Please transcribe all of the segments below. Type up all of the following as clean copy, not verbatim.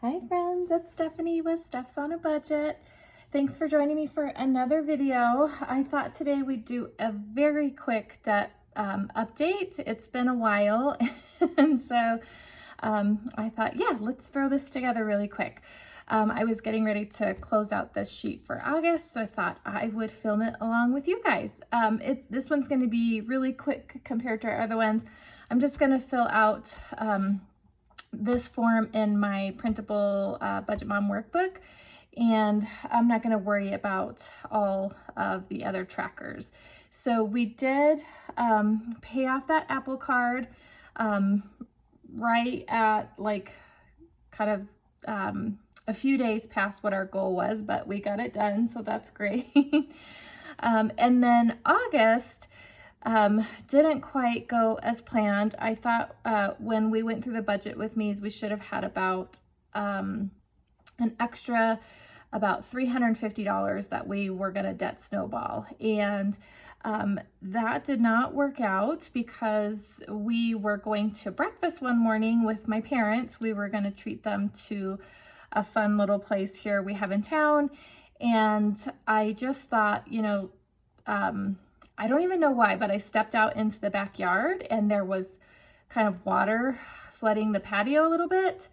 Hi friends, it's Stephanie with Stefsonabudget. Thanks for joining me for another video. I thought today we'd do a very quick debt update. It's been a while and so I thought, yeah, let's throw this together really quick. I was getting ready to close out this sheet for August, so I thought I would film it along with you guys. This one's going to be really quick compared to our other ones. I'm just going to fill out this form in my printable Budget Mom workbook, and I'm not going to worry about all of the other trackers. So we did pay off that Apple card right at like kind of a few days past what our goal was, but we got it done, so that's great. And then August didn't quite go as planned. I thought when we went through the budget with me's, we should have had about an extra about $350 that we were going to debt snowball. And that did not work out because we were going to breakfast one morning with my parents. We were going to treat them to a fun little place here we have in town. And I just thought, you know, I don't even know why, but I stepped out into the backyard and there was kind of water flooding the patio a little bit.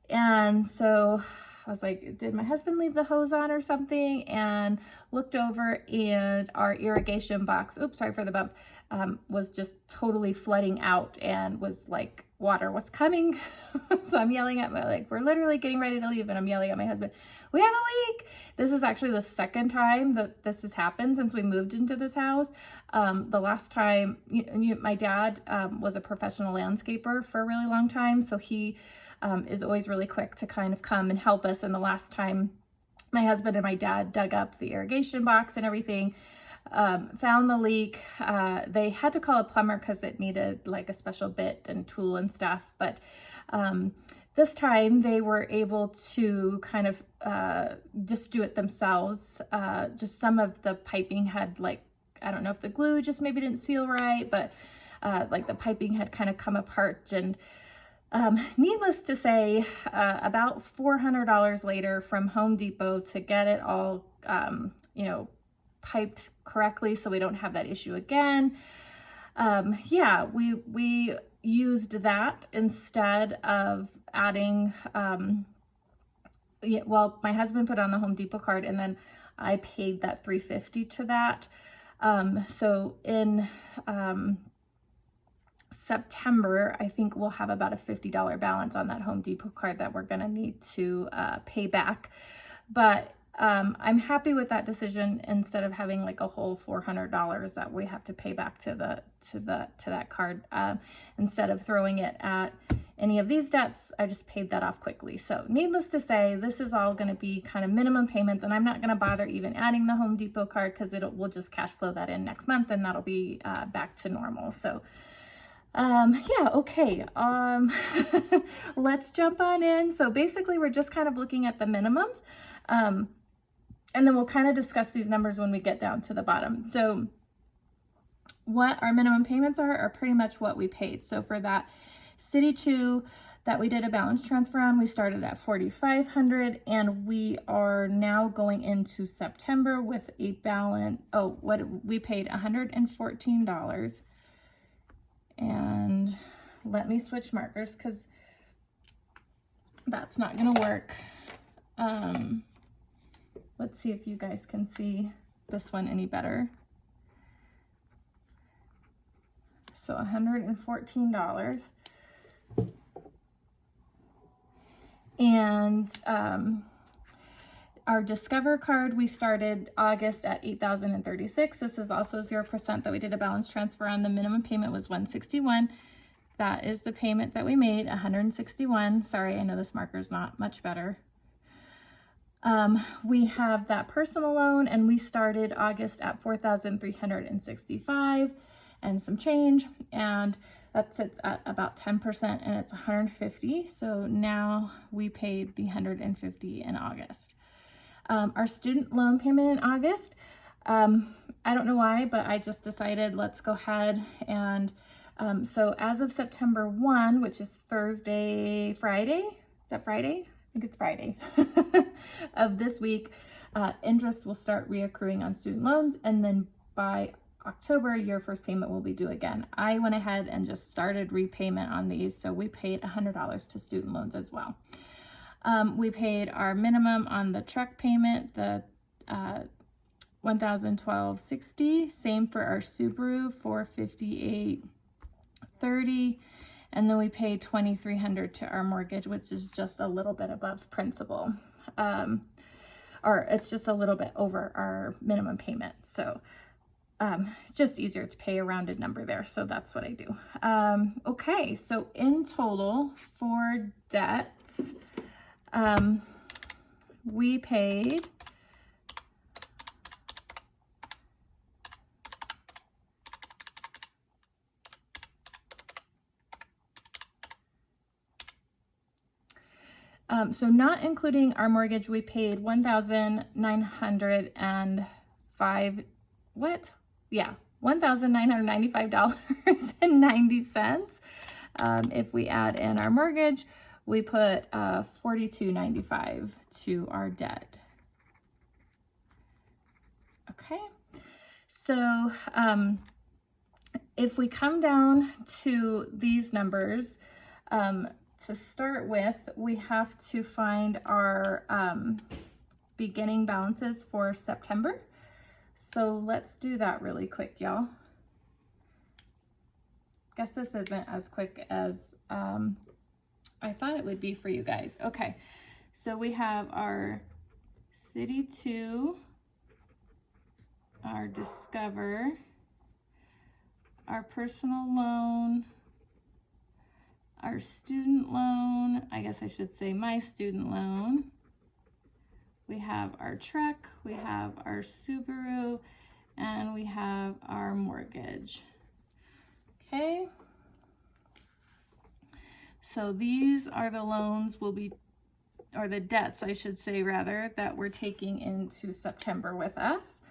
And so I was like, did my husband leave the hose on or something? And looked over and our irrigation box, oops, sorry for the bump, was just totally flooding out and was like, water was coming. So I'm yelling at we're literally getting ready to leave and I'm yelling at my husband, we have a leak. This is actually the second time that this has happened since we moved into this house. The last time, my dad was a professional landscaper for a really long time. So he is always really quick to kind of come and help us. And the last time my husband and my dad dug up the irrigation box and everything, found the leak. They had to call a plumber because it needed like a special bit and tool and stuff. But this time they were able to kind of just do it themselves. Just some of the piping had like, I don't know if the glue just maybe didn't seal right, but like the piping had kind of come apart. And needless to say, about $400 later from Home Depot to get it all, piped correctly so we don't have that issue again. Yeah, we used that instead of adding, well, my husband put on the Home Depot card and then I paid that $350 to that. So in September, I think we'll have about a $50 balance on that Home Depot card that we're going to need to pay back. But I'm happy with that decision instead of having like a whole $400 that we have to pay back to that card. Instead of throwing it at any of these debts, I just paid that off quickly. So needless to say, this is all going to be kind of minimum payments, and I'm not going to bother even adding the Home Depot card because we'll just cash flow that in next month and that'll be back to normal. So yeah, okay. Let's jump on in. So basically we're just kind of looking at the minimums. And then we'll kind of discuss these numbers when we get down to the bottom. So what our minimum payments are pretty much what we paid. So for that City 2 that we did a balance transfer on, we started at $4,500 and we are now going into September with a balance. Oh, what we paid $114. And let me switch markers because that's not going to work. Let's see if you guys can see this one any better. So $114. And our Discover card, we started August at $8,036. This is also 0% that we did a balance transfer on. The minimum payment was $161. That is the payment that we made, $161. Sorry, I know this marker is not much better. We have that personal loan, and we started August at $4,365 and some change, and that sits at about 10%, and it's $150. So now we paid the $150 in August. Our student loan payment in August, I don't know why, but I just decided let's go ahead and so as of September 1, which is Friday, is that Friday? think it's Friday of this week, interest will start reaccruing on student loans, and then by October, your first payment will be due again. I went ahead and just started repayment on these, so we paid $100 to student loans as well. We paid our minimum on the truck payment, the $1,012.60. Same for our Subaru, $458.30. And then we paid $2,300 to our mortgage, which is just a little bit above principal. Or it's just a little bit over our minimum payment. So it's just easier to pay a rounded number there. So that's what I do. Okay, so in total for debts, we paid so not including our mortgage, we paid $1,995, what? Yeah, $1,995.90. If we add in our mortgage, we put $42.95 to our debt. Okay, so if we come down to these numbers, to start with, we have to find our beginning balances for September. So let's do that really quick, y'all. Guess this isn't as quick as I thought it would be for you guys. Okay, so we have our City 2, our Discover, our personal loan, our student loan, I guess I should say my student loan. We have our truck, we have our Subaru, and we have our mortgage. Okay. So these are the loans or the debts, I should say rather, that we're taking into September with us.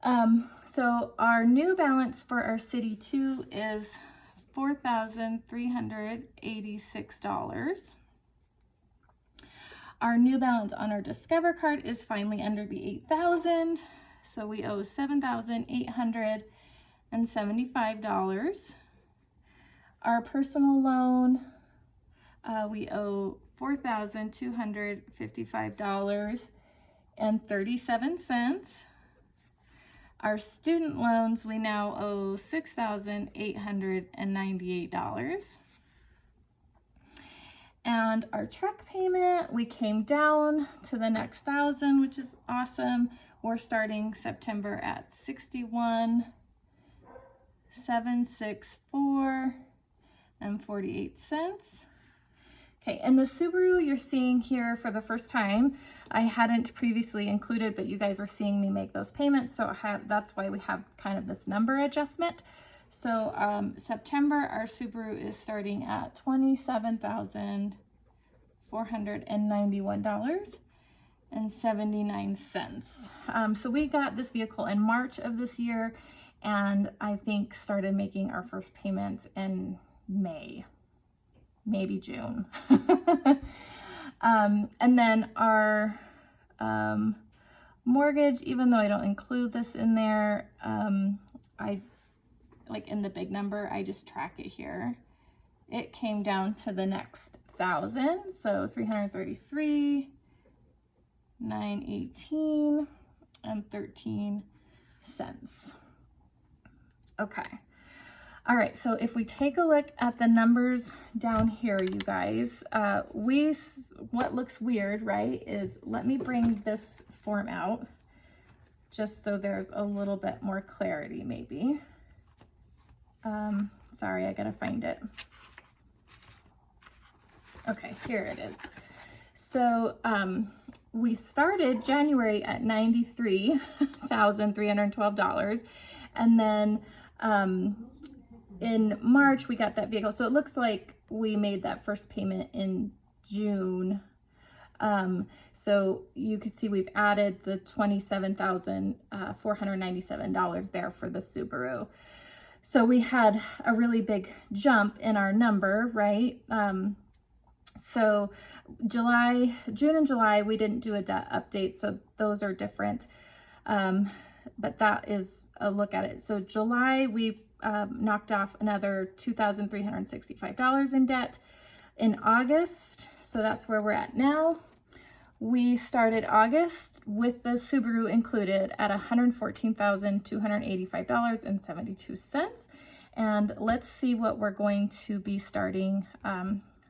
So our new balance for our City 2 is $4,386. Our new balance on our Discover card is finally under the $8,000, so we owe $7,875. Our personal loan, we owe $4,255.37. Our student loans, we now owe $6,898. And our truck payment, we came down to the next $1,000, which is awesome. We're starting September at $61,764.48. Okay, and the Subaru you're seeing here for the first time, I hadn't previously included, but you guys were seeing me make those payments, so that's why we have kind of this number adjustment. So September, our Subaru is starting at $27,491.79. So we got this vehicle in March of this year, and I think started making our first payment in May, maybe June. And then our mortgage, even though I don't include this in there, I like in the big number, I just track it here. It came down to the next $1,000, so $333,918.13. Okay. All right, so if we take a look at the numbers down here, you guys, what looks weird, right, is let me bring this form out just so there's a little bit more clarity maybe. Sorry, I gotta find it. Okay, here it is. So we started January at $93,312, and then in March we got that vehicle. So it looks like we made that first payment in June. So you can see we've added the $27,497 there for the Subaru. So we had a really big jump in our number, right? So June and July, we didn't do a debt update, so those are different. But that is a look at it. So July, we knocked off another $2,365 in debt. In August, so that's where we're at now. We started August with the Subaru included at $114,285.72. And let's see what we're going to be starting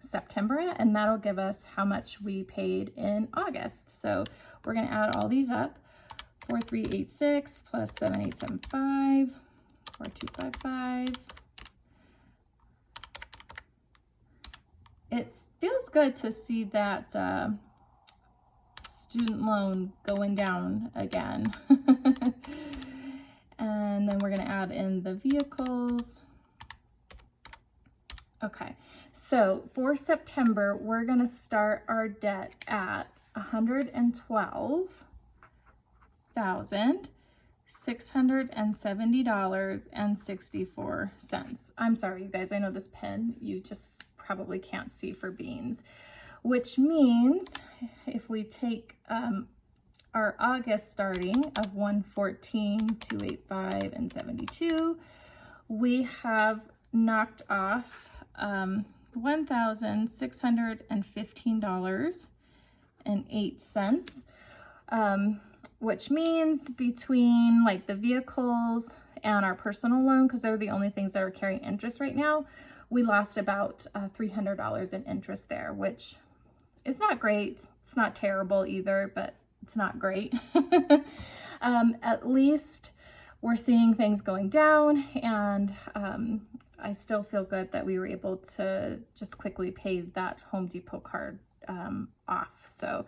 September at, and that'll give us how much we paid in August. So we're going to add all these up. 4386 plus 7875, 4255. It feels good to see that student loan going down again. And then we're going to add in the vehicles. Okay, so for September, we're going to start our debt at $112,670.64. I'm sorry, you guys, I know this pen, you just probably can't see for beans, which means if we take our August starting of 114,285 and 72, we have knocked off $1,615.08, which means between like the vehicles and our personal loan, because they're the only things that are carrying interest right now, we lost about $300 in interest there, which is not great. It's not terrible either, but it's not great. At least we're seeing things going down, and I still feel good that we were able to just quickly pay that Home Depot card off. So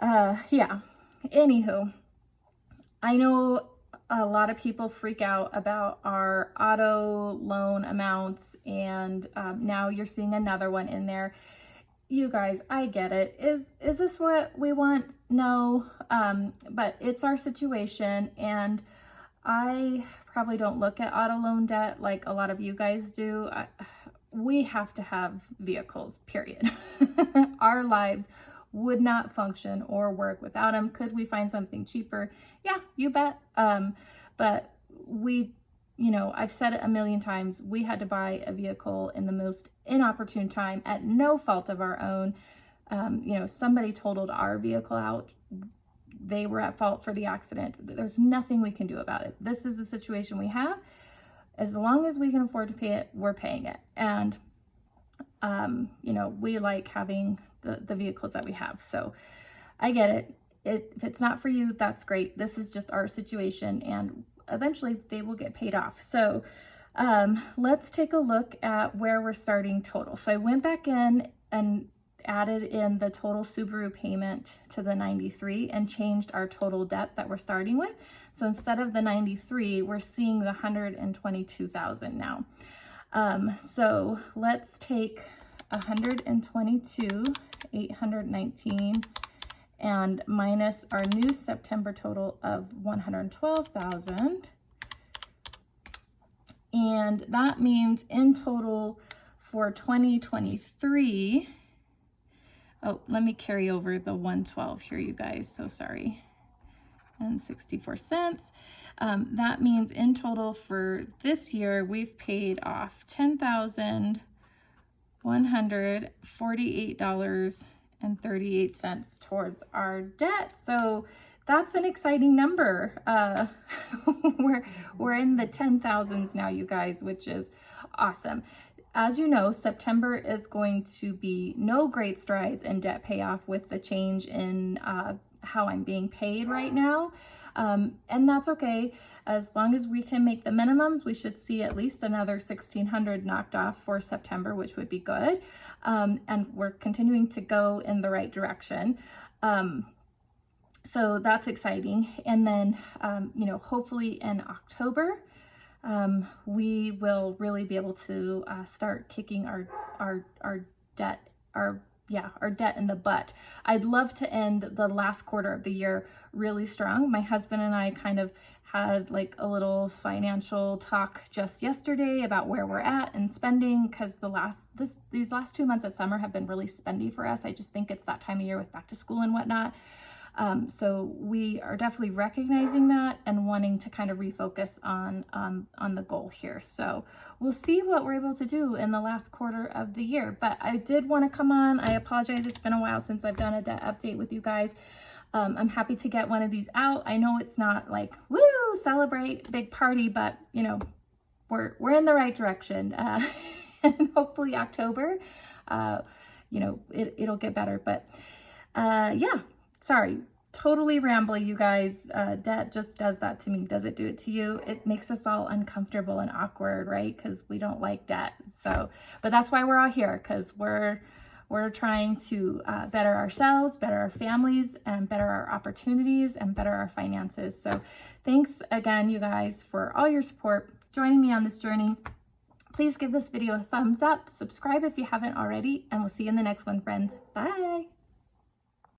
yeah, anywho, I know a lot of people freak out about our auto loan amounts, and now you're seeing another one in there. You guys, I get it. Is this what we want? No, but it's our situation, and I probably don't look at auto loan debt like a lot of you guys do. We have to have vehicles, period. Our lives would not function or work without them. Could we find something cheaper? Yeah, you bet. But we, you know, I've said it a million times, we had to buy a vehicle in the most inopportune time at no fault of our own. You know, somebody totaled our vehicle out. They were at fault for the accident. There's nothing we can do about it. This is the situation we have. As long as we can afford to pay it, we're paying it. And, you know, we like having the vehicles that we have. So I get it. If it's not for you, that's great. This is just our situation, and eventually they will get paid off. So let's take a look at where we're starting total. So I went back in and added in the total Subaru payment to the 93 and changed our total debt that we're starting with. So instead of the 93, we're seeing the 122,000 now. So let's take 122,819 and minus our new September total of 112,000. And that means in total for 2023, oh, let me carry over the 112 here, you guys, so sorry, and 64 cents. That means in total for this year, we've paid off $10,148.38 towards our debt. So that's an exciting number. We're in the 10,000s now, you guys, which is awesome. As you know, September is going to be no great strides in debt payoff with the change in how I'm being paid right now. And that's okay. As long as we can make the minimums, we should see at least another 1,600 knocked off for September, which would be good. And we're continuing to go in the right direction. So that's exciting. And then, you know, hopefully in October, we will really be able to start kicking our debt, our our debt in the butt. I'd love to end the last quarter of the year really strong. My husband and I kind of had like a little financial talk just yesterday about where we're at and spending, because these last 2 months of summer have been really spendy for us. I just think it's that time of year with back to school and whatnot. So we are definitely recognizing that and wanting to kind of refocus on the goal here. So we'll see what we're able to do in the last quarter of the year. But I did want to come on. I apologize. It's been a while since I've done a debt update with you guys. I'm happy to get one of these out. I know it's not like, woo, celebrate, big party, but you know, we're in the right direction. And hopefully October, you know, it'll get better. But yeah. Sorry, totally rambly, you guys. Debt just does that to me. Does it do it to you? It makes us all uncomfortable and awkward, right? Because we don't like debt. So, but that's why we're all here, because we're trying to better ourselves, better our families, and better our opportunities, and better our finances. So thanks again, you guys, for all your support, joining me on this journey. Please give this video a thumbs up, subscribe if you haven't already, and we'll see you in the next one, friends. Bye.